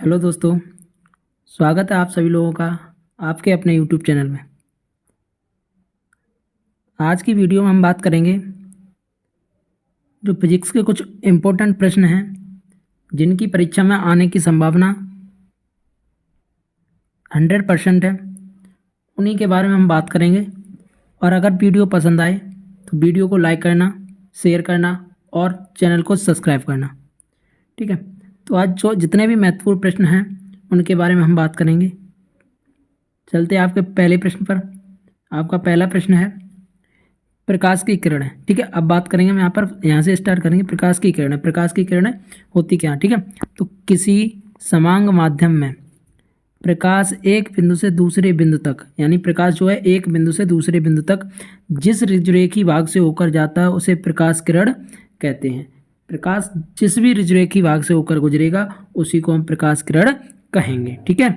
Hello दोस्तों, स्वागत है आप सभी लोगों का आपके अपने यूट्यूब चैनल में। आज की वीडियो में हम बात करेंगे जो फिजिक्स के कुछ इम्पोर्टेंट प्रश्न हैं जिनकी परीक्षा में आने की संभावना 100% है, उन्हीं के बारे में हम बात करेंगे। और अगर वीडियो पसंद आए तो वीडियो को लाइक करना, शेयर करना और चैनल को सब्सक्राइब करना। ठीक है, तो आज जो जितने भी महत्वपूर्ण प्रश्न हैं उनके बारे में हम बात करेंगे। चलते हैं आपके पहले प्रश्न पर। आपका पहला प्रश्न है प्रकाश की किरणें। ठीक है, अब बात करेंगे हम यहाँ से स्टार्ट करेंगे। प्रकाश की किरणें, प्रकाश की किरणें होती क्या? ठीक है, तो किसी समांग माध्यम में प्रकाश एक बिंदु से दूसरे बिंदु तक, यानी प्रकाश जो है एक बिंदु से दूसरे बिंदु तक जिस ऋजुरेखी भाग से होकर जाता है उसे प्रकाश किरण कहते हैं। प्रकाश जिस भी ऋजुरेखी भाग से होकर गुजरेगा उसी को हम प्रकाश किरण कहेंगे। ठीक है,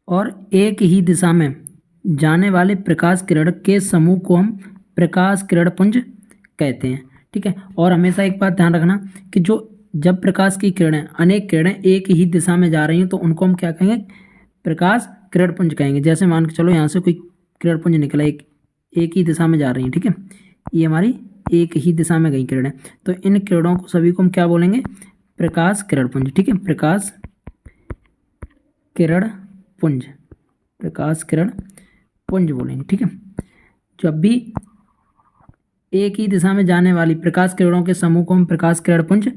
और एक ही दिशा में जाने वाले प्रकाश किरण के समूह को हम प्रकाश किरण पुंज कहते हैं। ठीक है, और हमेशा एक बात ध्यान रखना कि जब प्रकाश की किरणें, अनेक किरणें एक ही दिशा में जा रही हैं तो उनको हम क्या कहेंगे? प्रकाश किरण पुंज कहेंगे। जैसे मान के चलो यहाँ से कोई किरण पुंज निकला, एक ही दिशा में जा रही है। ठीक है, ये हमारी एक ही दिशा में गई किरणें, तो इन किरणों को सभी को हम क्या बोलेंगे? प्रकाश किरण पुंज। ठीक है, प्रकाश किरण पुंज, प्रकाश किरण पुंज बोलेंगे। ठीक है, जब भी एक ही दिशा में जाने वाली प्रकाश किरणों के समूह को हम प्रकाश किरण पुंज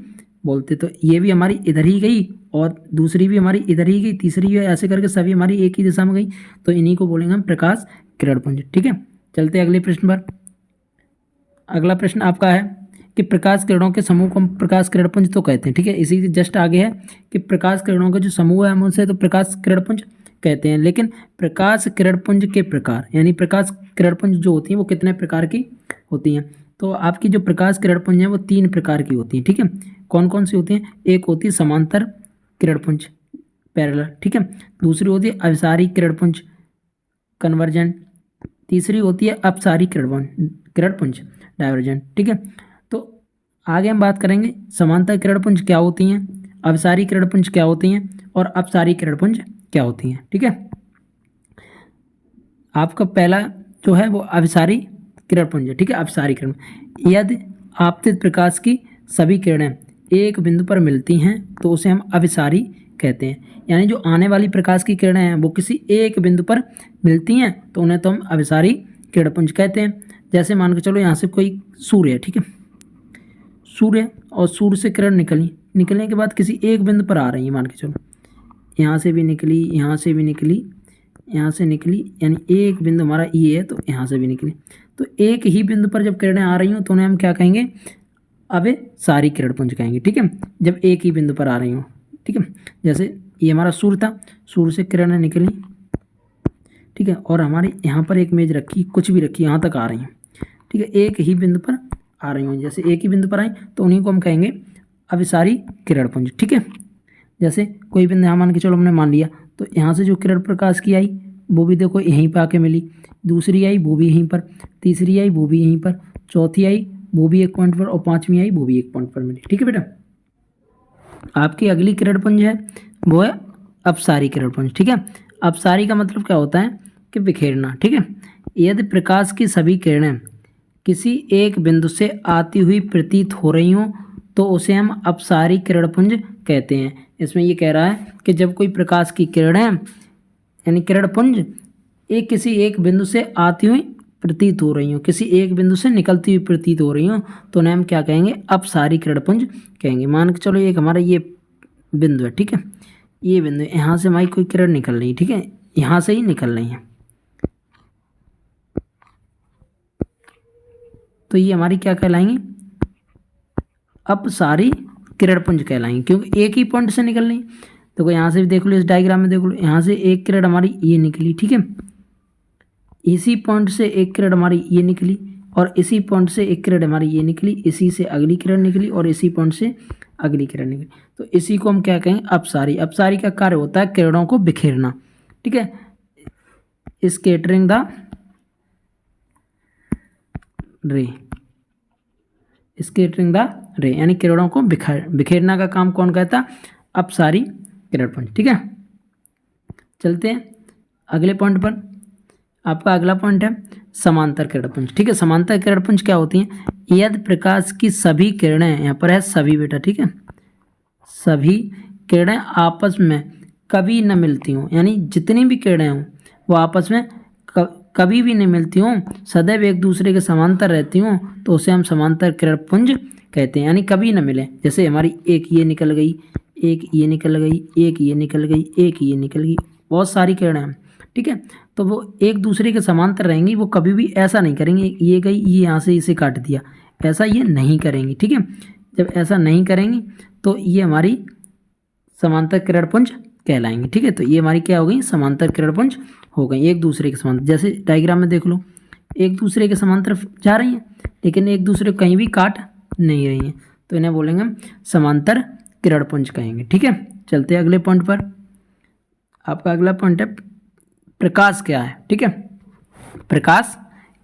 बोलते, तो ये भी हमारी इधर ही गई और दूसरी भी हमारी इधर ही गई, तीसरी भी, ऐसे करके सभी हमारी एक ही दिशा में गई, तो इन्हीं को बोलेंगे हम प्रकाश किरण पुंज। ठीक है, चलते अगले प्रश्न पर। अगला प्रश्न आपका है कि प्रकाश किरणों के समूह को हम प्रकाश किरण पुंज तो कहते हैं। ठीक है, इसी जस्ट आगे है कि प्रकाश किरणों के जो समूह है हम उनसे तो प्रकाश किरण पुंज कहते हैं, लेकिन प्रकाश किरण पुंज के प्रकार, यानी प्रकाश किरण पुंज जो होती हैं वो कितने प्रकार की होती हैं? तो आपकी जो प्रकाश किरण पुंज है वो 3 प्रकार की होती हैं। ठीक है, कौन कौन सी होती हैं? एक होती है समांतर किरण पुंज, पैरेलल। ठीक है, दूसरी होती है अभिसारी किरण पुंज, कन्वर्जेंट। तीसरी होती है अपसारी किरण पुंज, डाइवर्जेंट। ठीक है, तो आगे हम बात करेंगे समांतर किरण पुंज क्या होती हैं, अपसारी किरण पुंज क्या होती हैं और अपसारी किरण पुंज क्या होती हैं। ठीक है, आपका पहला जो है वो अभिसारी किरण पुंज है। ठीक है, अपसारी किरण, यदि आपतित प्रकाश की सभी किरणें एक बिंदु पर मिलती हैं तो उसे हम अभिसारी कहते हैं। यानी जो आने वाली प्रकाश की किरणें हैं वो किसी एक बिंदु पर मिलती हैं तो उन्हें तो हम अभिसारी किरण पुंज कहते हैं। जैसे मान के चलो यहाँ से कोई सूर्य है। ठीक है, सूर्य, और सूर्य से किरण निकलने के बाद किसी एक बिंदु पर आ रही है। मान के चलो यहाँ से भी निकली, यहाँ से भी निकली, यहाँ से निकली, यानी एक बिंदु हमारा ये है तो यहाँ से भी निकली, तो एक ही बिंदु पर जब किरणें आ रही हो तो उन्हें हम क्या कहेंगे? अब सारी किरण पुंज कहेंगे। ठीक है, जब एक ही बिंदु पर आ रही हो। ठीक है, जैसे ये हमारा सूर्य था, सूर्य से किरणें निकली। ठीक है, और हमारे यहाँ पर एक मेज रखी, कुछ भी रखी, यहाँ तक आ रही हैं। ठीक है, एक ही बिंदु पर आ रही हैं, जैसे एक ही बिंदु पर आई तो उन्हीं को हम कहेंगे अभिसारी किरण पुंज। ठीक है, जैसे कोई बिंदु यहाँ मान के चलो हमने मान लिया, तो यहाँ से जो किरण प्रकाश की आई वो भी देखो यहीं पर आके मिली, दूसरी आई वो भी यहीं पर, तीसरी आई वो भी यहीं पर, चौथी आई वो भी एक पॉइंट पर, और पांचवी आई वो भी एक पॉइंट पर मिली। ठीक है बेटा, आपकी अगली किरण पुंज है वो है अपसारी किरण पुंज। ठीक है, अपसारी का मतलब क्या होता है कि बिखेरना। ठीक है, यदि प्रकाश की सभी किरणें किसी एक बिंदु से आती हुई प्रतीत हो रही हों तो उसे हम अपसारी किरण पुंज कहते हैं। इसमें ये कह रहा है कि जब कोई प्रकाश की किरणें, यानी किरण पुंज किसी एक बिंदु से आती हुई प्रतीत हो रही हो, किसी एक बिंदु से निकलती हुई प्रतीत हो रही हो, तो उन्हें हम क्या कहेंगे? अपसारी किरण पुंज कहेंगे। मान के चलो एक हमारा ये बिंदु है। ठीक है, ये बिंदु, यहाँ से हमारी कोई किरण निकल रही है। ठीक है, यहाँ से ही निकल रही है, तो ये हमारी क्या कहलाएंगी? अपसारी किरण पुंज कहलाएंगे, क्योंकि एक ही पॉइंट से निकल रही। देखो यहाँ से भी देख लो, इस डायग्राम में देख लो, यहाँ से एक किरण हमारी ये निकली। ठीक है, इसी पॉइंट से एक किरण हमारी ये निकली, और इसी पॉइंट से एक किरण हमारी ये निकली, इसी से अगली किरण निकली, और इसी पॉइंट से अगली किरण निकली, तो इसी को हम क्या कहेंगे? अपसारी। अपसारी का कार्य होता है किरणों को बिखेरना। ठीक है, स्कैटरिंग द रे। स्कैटरिंग द रे, यानी किरणों को बिखेरना का काम कौन करता? अपसारी किरणपुंज। ठीक है, चलते हैं अगले पॉइंट पर। आपका अगला पॉइंट है समांतर किरणपुंज। ठीक है, समांतर किरणपुंज क्या होती हैं? यदि प्रकाश की सभी किरणें, यहाँ पर है सभी बेटा, ठीक है, सभी किरणें आपस में कभी न मिलती हों, यानी जितनी भी किरणें हों वो आपस में कभी भी नहीं मिलती हों, सदैव एक दूसरे के समांतर रहती हों, तो उसे हम समांतर किरणपुंज कहते हैं, यानी कभी न मिले। जैसे हमारी एक ये निकल गई, एक ये निकल गई, एक ये निकल गई, एक ये निकल गई, बहुत सारी किरणें हैं। ठीक है, तो वो एक दूसरे के समांतर रहेंगी, वो कभी भी ऐसा नहीं करेंगी ये गई ये यहाँ से इसे काट दिया, ऐसा ये नहीं करेंगी। ठीक है, जब ऐसा नहीं करेंगी तो ये हमारी समांतर किरणपुंज कहलाएंगे। ठीक है, तो ये हमारी क्या हो गई? समांतर किरणपुंज हो गई, एक दूसरे के समांतर। जैसे डायग्राम में देख लो, एक दूसरे के समांतर जा रही हैं लेकिन एक दूसरे को कहीं भी काट नहीं रही हैं, तो इन्हें बोलेंगे हम समांतर किरणपुंज कहेंगे। ठीक है, चलते हैं अगले पॉइंट पर। आपका अगला पॉइंट है प्रकाश क्या है। ठीक है, प्रकाश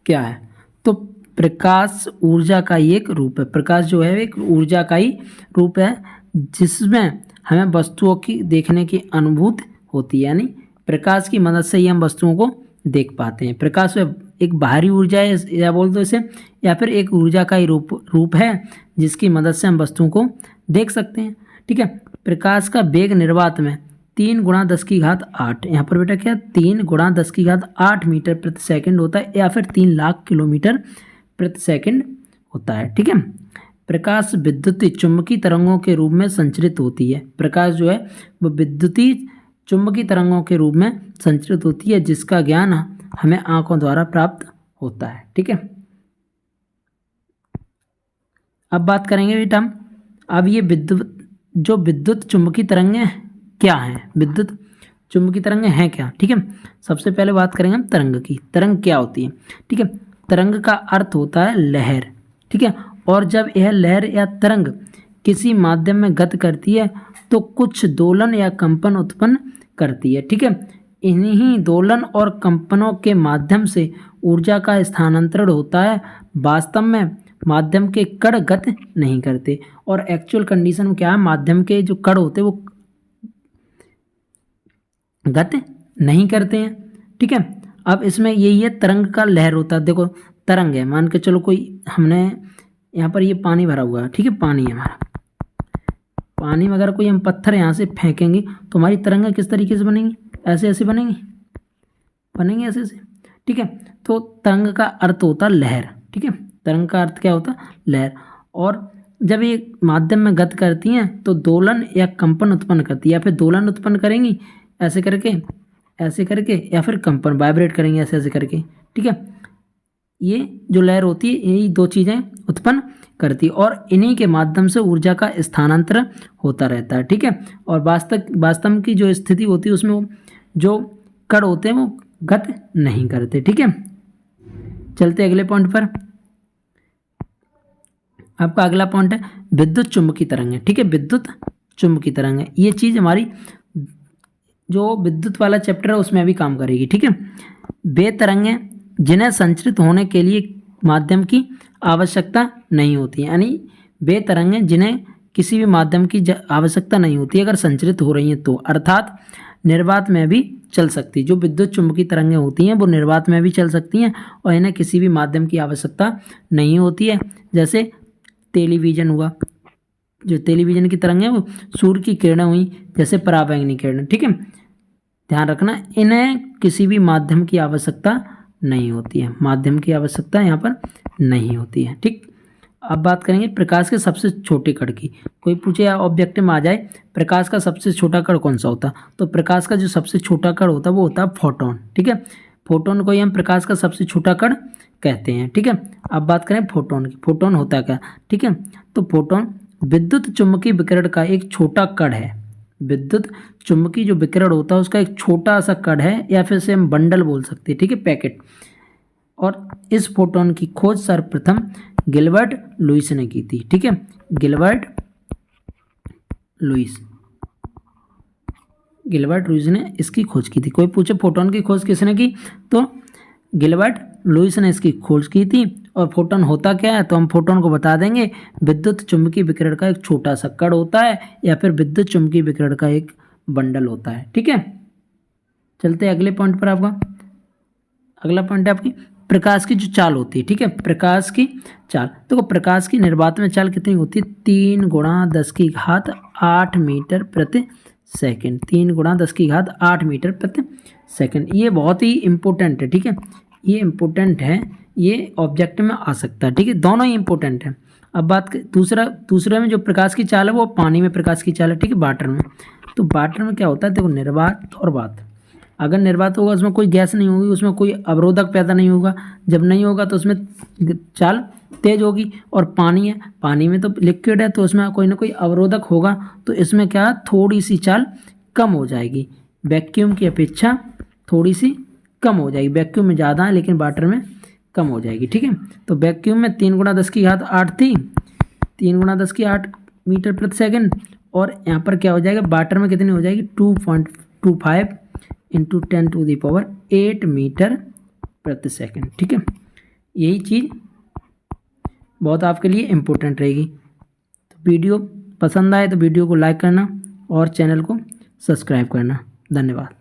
क्या है? तो प्रकाश ऊर्जा का ही एक रूप है। प्रकाश जो है एक ऊर्जा का ही रूप है जिसमें हमें वस्तुओं की देखने की अनुभूति होती है, यानी प्रकाश की मदद से ही हम वस्तुओं को देख पाते हैं। प्रकाश एक बाहरी ऊर्जा है या बोल दो इसे, या फिर एक ऊर्जा का ही रूप है जिसकी मदद से हम वस्तुओं को देख सकते हैं। ठीक है, प्रकाश का वेग निर्वात में 3 × 10⁸, यहाँ पर बेटा क्या 3 × 10⁸ मीटर प्रति सेकंड होता है, या फिर 3 लाख किलोमीटर प्रति सेकंड होता है। ठीक है, प्रकाश विद्युतीय चुंबकीय तरंगों के रूप में संचरित होती है। प्रकाश जो है वो विद्युतीय चुंबकीय तरंगों के रूप में संचरित होती है, जिसका ज्ञान हमें आंखों द्वारा प्राप्त होता है। ठीक है, अब बात करेंगे बेटा, अब ये विद्युत चुंबकीय तरंगें क्या हैं? विद्युत चुंबकीय तरंगें हैं क्या? ठीक है, सबसे पहले बात करेंगे हम तरंग की। तरंग क्या होती है? ठीक है, तरंग का अर्थ होता है लहर। ठीक है, और जब यह लहर या तरंग किसी माध्यम में गति करती है तो कुछ दोलन या कंपन उत्पन्न करती है। ठीक है, इन्हीं दोलन और कंपनों के माध्यम से ऊर्जा का स्थानांतरण होता है। वास्तव में माध्यम के कण गति नहीं करते, और एक्चुअल कंडीशन में क्या है, माध्यम के जो कण होते हैं वो गति नहीं करते हैं। ठीक है, अब इसमें यही है तरंग का लहर होता है। देखो तरंग है, मान के चलो कोई हमने यहाँ पर ये पानी भरा हुआ है, ठीक है, पानी है हमारा, पानी में अगर कोई हम पत्थर यहाँ से फेंकेंगे तो हमारी तरंगें किस तरीके से बनेंगी? ऐसे ऐसे बनेंगी ऐसे ऐसे। ठीक है, तो तरंग का अर्थ होता है लहर। ठीक है, तरंग का अर्थ क्या होता है? लहर। और जब ये माध्यम में गति करती हैं तो दोलन या कंपन उत्पन्न करती है, या फिर दोलन उत्पन्न करेंगी ऐसे करके, या फिर कंपन वाइब्रेट करेंगे ऐसे ऐसे करके। ठीक है, ये जो लहर होती है यही 2 चीज़ें उत्पन्न करती है, और इन्हीं के माध्यम से ऊर्जा का स्थानांतरण होता रहता है। ठीक है, और वास्तव की जो स्थिति होती है उसमें जो कण होते हैं वो गति नहीं करते। ठीक है, चलते अगले पॉइंट पर। आपका अगला पॉइंट है विद्युत चुंबकीय तरंगें। ठीक है, विद्युत चुंबकीय तरंगें, ये चीज़ हमारी जो विद्युत वाला चैप्टर है उसमें भी काम करेगी। ठीक है, वे तरंगें जिन्हें संचरित होने के लिए माध्यम की आवश्यकता नहीं होती, यानी वे तरंगें जिन्हें किसी भी माध्यम की आवश्यकता नहीं होती अगर संचरित हो रही हैं तो, अर्थात निर्वात में भी चल सकती। जो विद्युत चुंबकीय तरंगें होती हैं वो निर्वात में भी चल सकती हैं और इन्हें किसी भी माध्यम की आवश्यकता नहीं होती है। जैसे टेलीविज़न हुआ, जो टेलीविज़न की तरंगें वो सूर्य की किरणें हुई, जैसे पराबैंगनी किरणें। ठीक है, ध्यान रखना, इन्हें किसी भी माध्यम की आवश्यकता नहीं होती है, माध्यम की आवश्यकता यहाँ पर नहीं होती है। ठीक, अब बात करेंगे प्रकाश के सबसे छोटे कण की। कोई पूछे या ऑब्जेक्टिव में आ जाए प्रकाश का सबसे छोटा कण कौन सा होता, तो प्रकाश का जो सबसे छोटा कण होता है वो होता है फोटोन। ठीक है, फोटोन को ही हम प्रकाश का सबसे छोटा कण कहते हैं। ठीक है, अब बात करें फोटोन की। फोटोन होता क्या? ठीक है, तो फोटोन विद्युत चुंबकीय विकिरण का एक छोटा कण है। विद्युत चुंबकीय जो विकिरण होता है उसका एक छोटा सा कण है, या फिर से हम बंडल बोल सकते हैं। ठीक है, पैकेट। और इस फोटोन की खोज सर्वप्रथम गिलबर्ट लुईस ने की थी। ठीक है, गिलबर्ट लुईस ने इसकी खोज की थी। कोई पूछे फोटोन की खोज किसने की, तो गिलबर्ट लुईस ने इसकी खोज की थी और फोटोन होता क्या है, तो हम फोटोन को बता देंगे विद्युत चुम्बकीय विकिरण का एक छोटा सा कण होता है या फिर विद्युत चुम्बकीय विकिरण का एक बंडल होता है। ठीक है, चलते हैं अगले पॉइंट पर। आपका अगला पॉइंट है आपकी प्रकाश की जो चाल होती है। ठीक है, प्रकाश की चाल, देखो प्रकाश की निर्वात में चाल कितनी होती है, 3 × 10⁸ मीटर प्रति सेकंड। 3 × 10⁸ मीटर प्रति सेकंड। ये बहुत ही इंपॉर्टेंट है। ठीक है, ये इंपॉर्टेंट है, ये ऑब्जेक्ट में आ सकता है। ठीक है, दोनों ही इंपॉर्टेंट है। अब बात दूसरे में जो प्रकाश की चाल है वो पानी में प्रकाश की चाल है। ठीक है, वाटर में, तो वाटर में क्या होता है, देखो निर्वात और वात। अगर निर्वात होगा उसमें कोई गैस नहीं होगी, उसमें कोई अवरोधक पैदा नहीं होगा। जब नहीं होगा तो उसमें चाल तेज होगी। और पानी है, पानी में तो लिक्विड है तो उसमें कोई ना कोई अवरोधक होगा, तो इसमें क्या थोड़ी सी चाल कम हो जाएगी, वैक्यूम की अपेक्षा थोड़ी सी कम हो जाएगी। वैक्यूम में ज़्यादा है लेकिन वाटर में कम हो जाएगी। ठीक है, तो वैक्यूम में 3 × 10⁸ थी, 3 × 10⁸ मीटर प्रति सेकंड। और यहाँ पर क्या हो जाएगा, वाटर में कितनी हो जाएगी, 2.25 × 10⁸ मीटर प्रति सेकंड। ठीक है, यही चीज़ बहुत आपके लिए इम्पोर्टेंट रहेगी। तो वीडियो पसंद आए तो वीडियो को लाइक करना और चैनल को सब्सक्राइब करना। धन्यवाद।